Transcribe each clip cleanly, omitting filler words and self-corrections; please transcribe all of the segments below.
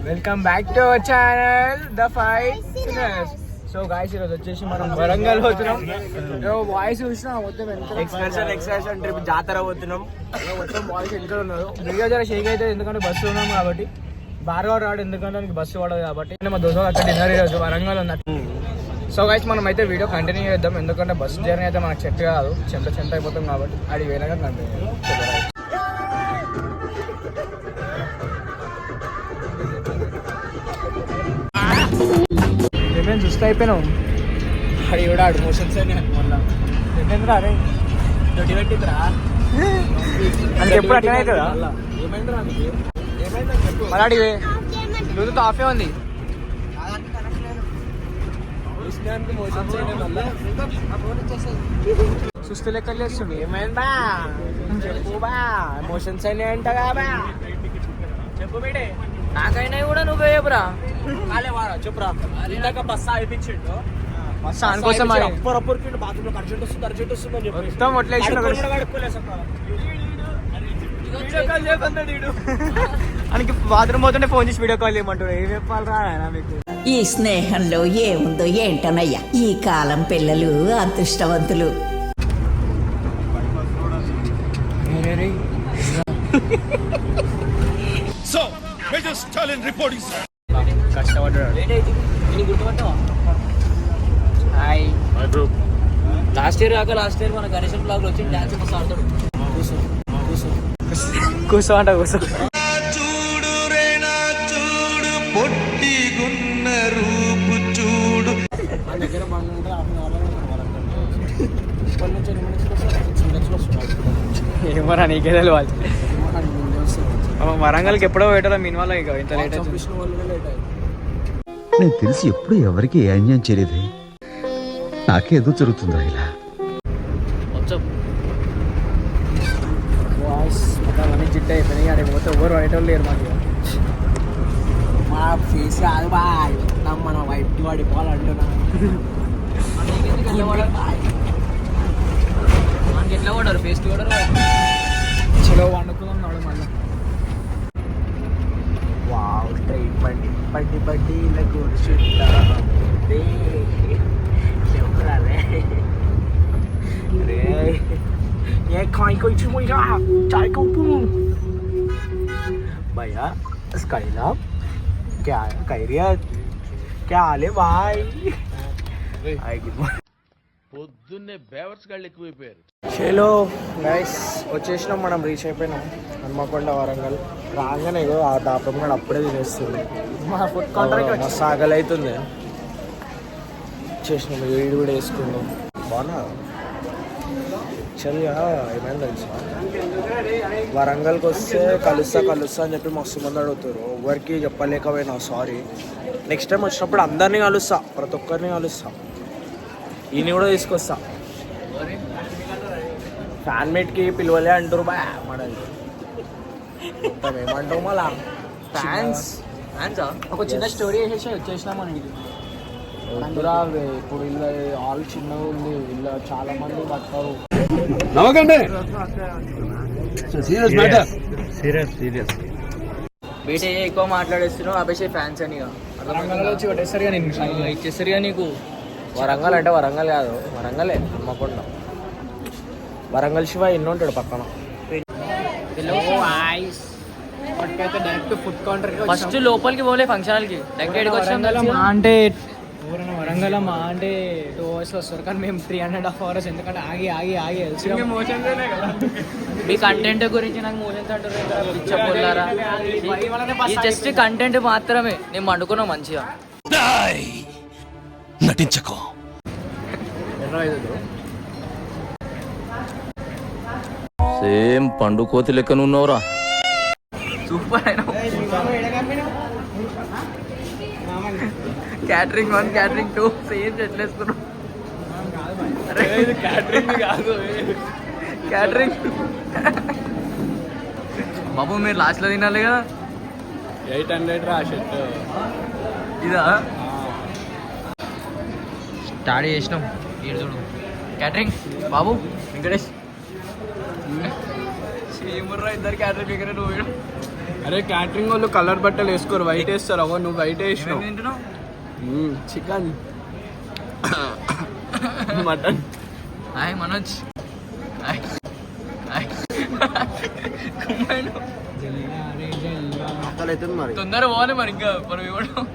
Welcome back to our channel the five sinners. So guys ఈరోజు వచ్చేసి మనం వరంగల్ పోతున్నాం. బాయ్స్ చూసినా మొత్తం ఎక్స్కర్షన్ ట్రిప్ జాతర పోతున్నాం. మొత్తం బాయ్స్ వెళ్తూ ఉన్నారు. వీడియో జర షేక్ అయితే ఎందుకంటే బస్సు ఉన్నాం కాబట్టి, భార్గవ రాడు ఎందుకంటే బస్సు పడదు కాబట్టి. మా దోస్తు అక్కడ డిన్నర్ ఈరోజు వరంగల్ ఉన్నట్టు. సో గైస్ మనం అయితే వీడియో కంటిన్యూ చేద్దాం, ఎందుకంటే బస్సు జర్నీ అయితే మనకు చెట్టు కాదు, చెంట అయిపోతాం కాబట్టి అది వేరేగా కంటిన్యూ. ఏమేమి చూస్తే అయిపోయినావు అది కూడా ఆడు మోషన్స్ అని మళ్ళీ ఎట్లా అరే దొడ్డి పెట్టిందిరా అది ఎప్పుడు అట్లనే అవుతుందా? మళ్ళీ అడిగి బ్లూటూత్ ఆఫే ఉంది. చూస్తే లెక్కలు చేస్తుంది. ఏమైందా చెప్పు బా, ఎమోషన్స్ అయినా అంటగా బా, చెప్పు బేటే. నాకైనా కూడా నువ్వే చెప్పురా. కాలేవారా చెప్పురా. ఇందాక బస్సు అయిపించిండు, బస్సు అనుకోసం అప్పరప్పటికి బాత్రూంలో అర్జెంట్ వస్తుంది అని చెప్పి మొత్తం మనకి బాత్రూమ్ పోతుంటే ఫోన్ చేసి వీడియో కాల్ చేయమంటాడు. ఏం చెప్పాలరా మీకు? ఈ స్నేహంలో ఏముందో ఏంటనయ్యా, ఈ కాలం పిల్లలు అదృష్టవంతులు. లాస్ట్ ఇయర్ మన గణేశన్ బ్లాగ్ లో వచ్చి డాన్స్ మస్తు ఆడతాడు. కూర్చో అంట కూర్చో. ఏమరా నీకే తెలియాలి. వరంగల్కి ఎప్పుడో పెట్టాలా మీ వాళ్ళ ఇక ఇంత లేట్ నేను తెలిసి ఎప్పుడు ఎవరికి ఏ అన్యాయం చేయలేదు. నాకే ఎదురు జరుగుతుందా ఇలా? అన్నీ జిడ్డు అయిపోయినాయి. అక్కడ పోతే ఎవరు పడేటోళ్ళు లేరు మాకు. మా ఫేస్ కాదు బాయ్, మన వైఫ్ పడిపోవాలంటున్నా. మనకి ఎట్లా పడరు ఫేస్ పడరు. చలో వండుకుందాం మళ్ళీ. వావ్ స్ట్రైట్ బండి బండి ఇలా కూర్చుంటా. ये खाई कोई चीज मुझे चाय का उपू भैया स्काइलाब क्या खैरियत क्या हाल है भाई? పొద్దున్నే బేవర్స్ గాళ్ళు ఎక్కువైపోయారు. హలో గైస్, వచ్చేసినాం, మనం రీచ్ అయిపోయినాం హన్మకొండ వరంగల్. రాగానే ఆ దాపం కూడా అప్పుడే తినేస్తుంది. మా ఫుడ్ కాంట్రాక్ట్ మస్తు ఆకలి అవుతుంది. చేసినాం, వేడి కూడా వేసుకున్నాం. బాగున్నా యాక్చువల్గా ఏమైంది తెలుసా, వరంగల్కి వస్తే కలుస్తా అని చెప్పి మస్తు మంది అడుగుతారు. ఎవరికి చెప్పలేకపోయినా సారీ. నెక్స్ట్ టైం వచ్చినప్పుడు అందరినీ కలుస్తా, ప్రతి ఒక్కరిని కలుస్తా. ఈయన కూడా తీసుకొస్తా. ఫ్యాన్ మేట్కి పిలవలే అంటారు బా మనది. మొత్తం ఏమంటావు మళ్ళా ఫ్యాన్స్ ఒక చిన్న స్టోరీ వేసేసి వచ్చేసినామని. వద్దురా ఇప్పుడు వీళ్ళ ఆల్ చిన్నగా ఉంది, వీళ్ళ చాలా మంది పడతారు. బీటే ఎక్కువ మాట్లాడేస్తున్నావు, అభిషేక్ ఫ్యాన్స్ అని వరంగల్ వచ్చి కొట్టేసరిగా నేను ఇచ్చేసరిగా నీకు. వరంగల్ అంటే వరంగల్ కాదు, వరంగలే హన్మకొండ. వరంగల్ శివ ఎన్నో ఉంటాడు పక్కన. డైరెక్ట్ ఫుడ్ కౌంటర్ ఫస్ట్ లోపలికి పోలే ఫంక్షన్ హాల్కి డైరెక్ట్ వచ్చాం. అంటే ఎవరైనా వరంగల్ మా అంటే 2 hours వస్తారు, కానీ మేము 3.5 hours ఎందుకంటే ఆగి ఆగి ఆగి మీ కంటెంట్ గురించి నాకు మోషన్స్ అంటారు. చెప్పారా, ఈ జస్ట్ కంటెంట్ మాత్రమే. నేను వండుకున్నాం మంచిగా. నటించకో. సేమ్ పండు కోతి లెక్కనున్నావురా. సూపర్ అయినా. క్యాటరింగ్ 1 క్యాటరింగ్ 2 సేమ్ చెట్లేసుకున్నాం. క్యాటరింగ్ కాదు, క్యాటరింగ్. బాబు మీరు లాస్ట్లో తినాలి కదా. 800 రా షర్ట్. ఇదా స్టార్ట్ చేసినాం. ఈడు చూడు క్యాటరింగ్ బాబు వెంకటేష్. సేమ్ ఇద్దరు క్యాటరింగ్ దగ్గర నువ్వు అరే క్యాటరింగ్ వాళ్ళు కలర్ బట్టలు వేసుకోరు, వైట్ వేస్తారు. అవ్వ నువ్వు వైట్ వేసినావు. Chicken, mutton. హాయ్ మనోజ్. తొందర పోవాలి మరి, ఇంకా మనం ఇవ్వడం.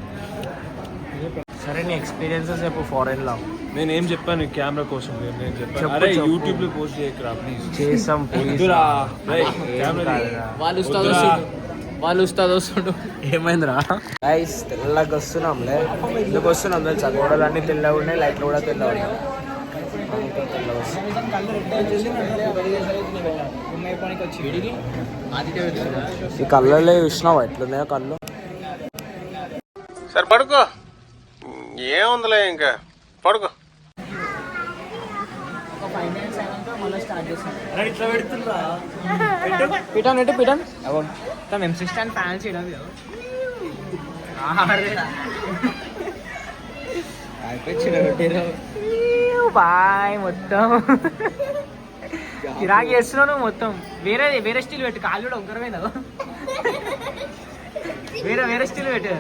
సరే నీ ఎక్స్పీరియన్సెస్ చెప్పు ఫారెన్ లో. నేనేం చెప్పాను కెమెరా కోసం? నేను చెప్పాను అరే యూట్యూబ్ లో పోస్ట్ చేయకరా ప్లీజ్. చేసాం వాళ్ళు ఉస్తాద్ వస్తుడు. ఏమైందిరా గైస్? తెల్లగా వస్తున్నాంలే. ఎందుకు వస్తున్నాం తెలుసా? గోడలన్నీ తెల్లగా ఉన్నాయి, లైట్లు కూడా తెల్లగా ఉన్నాయి. ఈ కళ్ళల్లో చూసినావా ఎట్లున్నాయో కళ్ళు? సరే పడుకో, ఏముందిలే ఇంకా పడుకో. పిటాన్ ఎటు పిటాన్ తమ ఎంసీ స్టాండ్ ఫ్యాన్స్ ఇడవి బాయ్. మొత్తం కిరాకి చేస్తున్నావు నువ్వు మొత్తం. వేరే స్టీల్ పెట్టు, కాళ్ళు కూడా ఉగ్గరమైందా? వేరే స్టీల్ పెట్టు.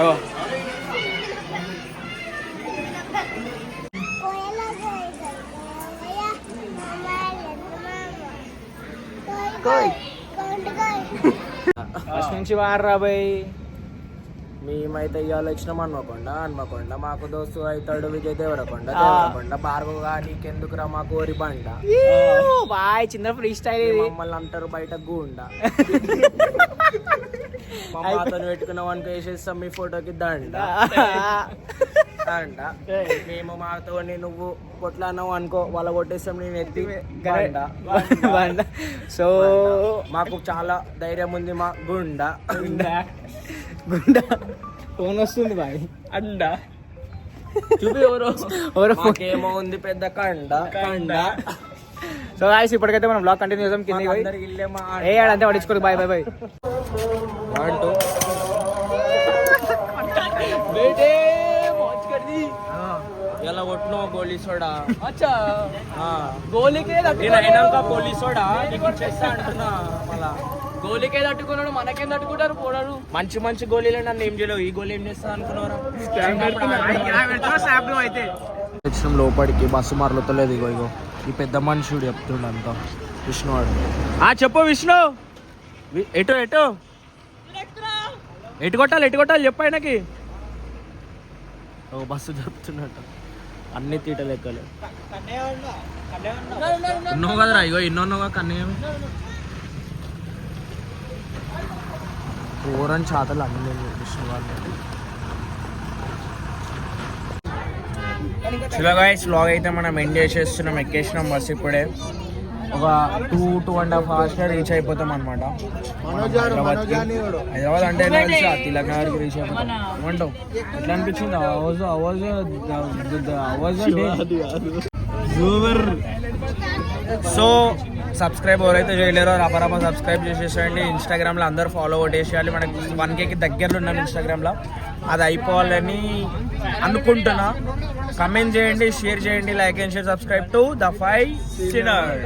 అవో ఫస్ట్ నుంచి వాడరా బాయ్. మేమైతే ఇవాళ వచ్చినాం హన్మకొండ. మాకు దోస్తు అవుతాడు విజయ్ దేవరకొండ. భార్గవ నీకెందుకురా మా కోరి బండ బాయ్. చిన్న ఫ్రీ స్టైల్. మమ్మల్ని అంటారు బయట గుండా. మాతో పెట్టుకున్నాం అనుకో వేసేస్తాం మీ ఫోటోకి దండ. మేము మాతో నువ్వు కొట్లాన్నావు అనుకో వాళ్ళ కొట్టేస్తాం నేను ఎత్తి బండ. సో మాకు చాలా ధైర్యం ఉంది మా గుండా. ఫోన్ వస్తుంది బాయ్. అండ చూపి ఎవరో ఉంది పెద్ద కండ. సో గాయ్స్ ఇప్పటికైతే మనం బ్లాగ్ కంటిన్యూ చేద్దాం. కింద అంతే పట్టించుకోదు. Bye bye bye. ఎలా కొట్టిన గోలీ సోడా. గోలికే పోలీస్ సోడా చేస్తా అంటున్నా. మళ్ళా గోలికే తట్టుకున్నాడు, మనకేం తట్టుకుంటారు పోడాడు. మంచి మంచి గోళీలు నన్ను ఏం చేయలేవు. ఈ గోళీ ఏం చేస్తా అనుకున్నారా? అయితే వచ్చిన లోపలికి బస్సు మరలుతలేదు. ఇగో ఈ పెద్ద మనుషుడు చెప్తుండ అంతా విష్ణువాడు. చెప్పు విష్ణు. ఎటు ఎటు ఎటు కొట్టాలి చెప్పు ఆయనకి. ఓ బస్సు చెప్తున్నట్టు అన్ని తీట లెక్కలే ఉన్నావు కదరా. ఇగో ఇన్నోగా కన్నయ్య ఓరని చాతలు అన్ని విష్ణు వాళ్ళు. చలో గైస్ వ్లాగ్ అయితే మనం ఎండ్ చేసేస్తున్నాం. ఎక్కేసినాం బస్ ఇప్పుడే. ఒక 2.5 hours రీచ్ అయిపోతాం అనమాట హైదరాబాద్. అంటే తిలక్ నగర్కి రీచ్ అయిపోతాం. ఏమంటావు? ఎట్లా అనిపించింది? సో సబ్స్క్రైబ్ ఎవరైతే చేయలేరో రపరప సబ్స్క్రైబ్ చేసేసేయండి. ఇన్స్టాగ్రామ్లో అందరూ ఫాలో కొట్టేసేయాలి. మనకి 1Kకి దగ్గరలో ఉన్నాం ఇన్స్టాగ్రామ్లో. అది అయిపోవాలని అనుకుంటున్నా. కమెంట్ చేయండి, షేర్ చేయండి, like and share, subscribe to the 5 Sinners.